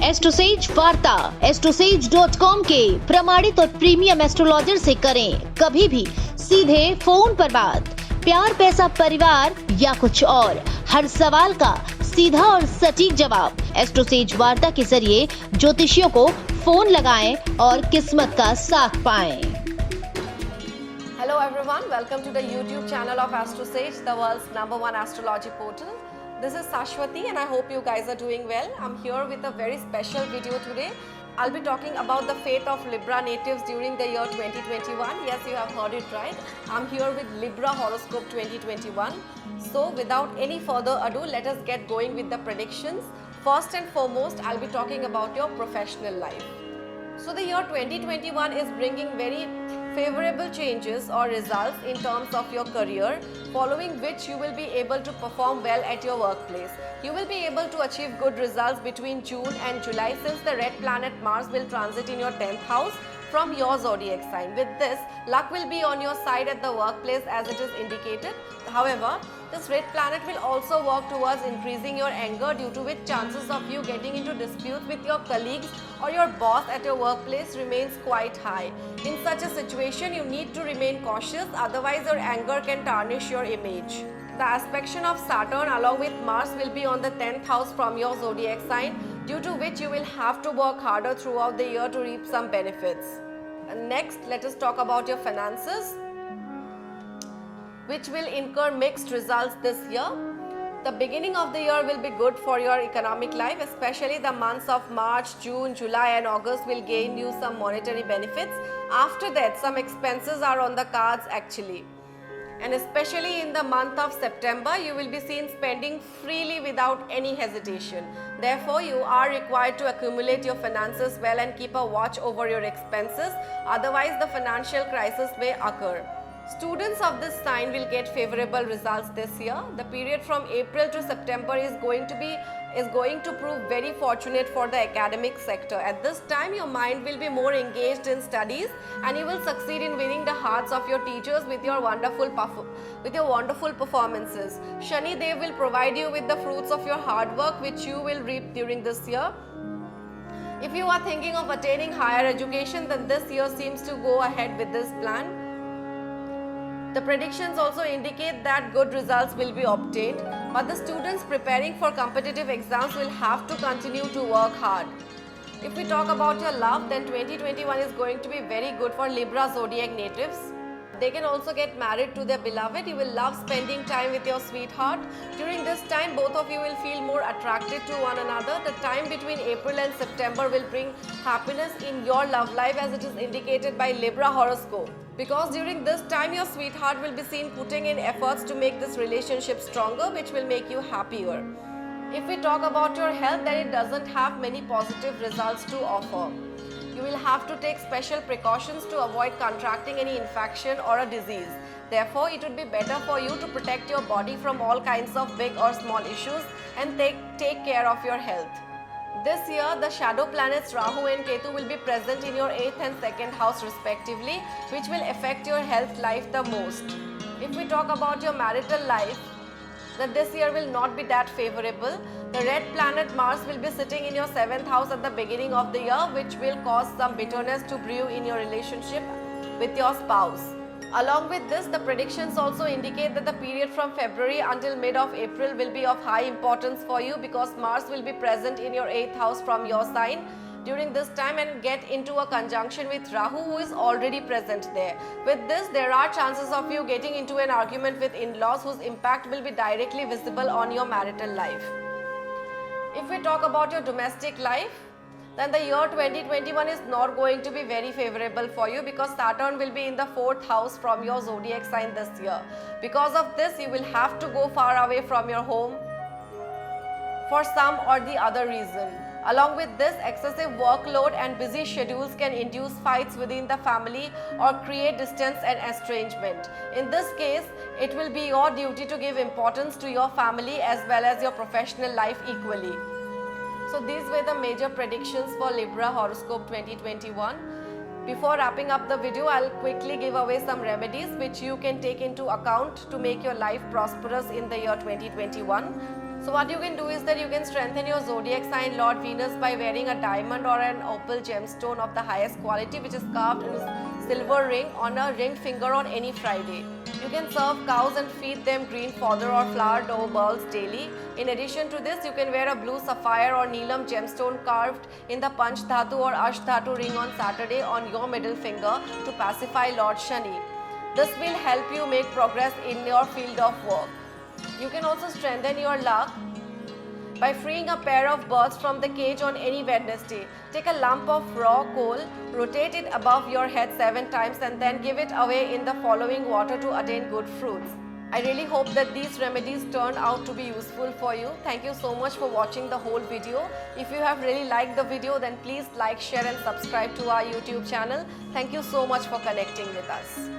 एस्ट्रोसेज वार्ता astrosage.com के प्रमाणित और प्रीमियम एस्ट्रोलॉजर से करें कभी भी सीधे फोन पर बात। प्यार, पैसा, परिवार या कुछ और, हर सवाल का सीधा और सटीक जवाब। एस्ट्रोसेज वार्ता के जरिए ज्योतिषियों को फोन लगाएं और किस्मत का साथ पाएं। Hello everyone, welcome to the YouTube channel of AstroSage, the world's #1 astrology portal. This is Sashwati and I hope you guys are doing well. I'm here with a very special video today. I'll be talking about the fate of Libra natives during the year 2021. Yes, you have heard it right. I'm here with Libra horoscope 2021. So without any further ado, let us get going with the predictions. First and foremost, I'll be talking about your professional life. So the year 2021 is bringing very favorable changes or results in terms of your career, following which you will be able to perform well at your workplace. You will be able to achieve good results between June and July, since the red planet Mars will transit in your 10th house from your zodiac sign. With this, luck will be on your side at the workplace as it is indicated. However, this red planet will also work towards increasing your anger, due to which chances of you getting into dispute with your colleagues or your boss at your workplace remains quite high. In such a situation, you need to remain cautious, otherwise your anger can tarnish your image. The aspect of Saturn along with Mars will be on the 10th house from your zodiac sign, due to which you will have to work harder throughout the year to reap some benefits. Next, let us talk about your finances, which will incur mixed results this year. The beginning of the year will be good for your economic life, especially the months of March, June, July and August will gain you some monetary benefits. After that, some expenses are on the cards actually. And especially in the month of September, you will be seen spending freely without any hesitation. Therefore, you are required to accumulate your finances well and keep a watch over your expenses. Otherwise, the financial crisis may occur. Students of this sign will get favorable results this year. The period from April to September is going to prove very fortunate for the academic sector. At this time, your mind will be more engaged in studies and you will succeed in winning the hearts of your teachers with your wonderful performances. Shani Dev will provide you with the fruits of your hard work, which you will reap during this year. If you are thinking of attaining higher education, then this year seems to go ahead with this plan. The predictions also indicate that good results will be obtained, but the students preparing for competitive exams will have to continue to work hard. If we talk about your love, then 2021 is going to be very good for Libra zodiac natives. They can also get married to their beloved. You will love spending time with your sweetheart. During this time, both of you will feel more attracted to one another. The time between April and September will bring happiness in your love life, as it is indicated by Libra horoscope. Because during this time, your sweetheart will be seen putting in efforts to make this relationship stronger, which will make you happier. If we talk about your health, then it doesn't have many positive results to offer. You will have to take special precautions to avoid contracting any infection or a disease. Therefore, it would be better for you to protect your body from all kinds of big or small issues and take care of your health. This year, the shadow planets Rahu and Ketu will be present in your 8th and 2nd house respectively, which will affect your health life the most. If we talk about your marital life, then this year will not be that favorable. The red planet Mars will be sitting in your 7th house at the beginning of the year, which will cause some bitterness to brew in your relationship with your spouse. Along with this, the predictions also indicate that the period from February until mid of April will be of high importance for you, because Mars will be present in your 8th house from your sign during this time and get into a conjunction with Rahu, who is already present there. With this, there are chances of you getting into an argument with in-laws, whose impact will be directly visible on your marital life. If we talk about your domestic life, then the year 2021 is not going to be very favorable for you, because Saturn will be in the 4th house from your zodiac sign this year. Because of this, you will have to go far away from your home for some or the other reason. Along with this, excessive workload and busy schedules can induce fights within the family or create distance and estrangement. In this case, it will be your duty to give importance to your family as well as your professional life equally. So these were the major predictions for Libra horoscope 2021. Before wrapping up the video, I'll quickly give away some remedies which you can take into account to make your life prosperous in the year 2021. So what you can do is that you can strengthen your zodiac sign Lord Venus by wearing a diamond or an opal gemstone of the highest quality which is carved in a silver ring on a ring finger on any Friday. You can serve cows and feed them green fodder or flower dough balls daily. In addition to this, you can wear a blue sapphire or neelam gemstone carved in the Panch Dhatu or Ash Dhatu ring on Saturday on your middle finger to pacify Lord Shani. This will help you make progress in your field of work. You can also strengthen your luck by freeing a pair of birds from the cage on any Wednesday. Take a lump of raw coal, rotate it above your head 7 times and then give it away in the following water to attain good fruits. I really hope that these remedies turn out to be useful for you. Thank you so much for watching the whole video. If you have really liked the video, then please like, share and subscribe to our YouTube channel. Thank you so much for connecting with us.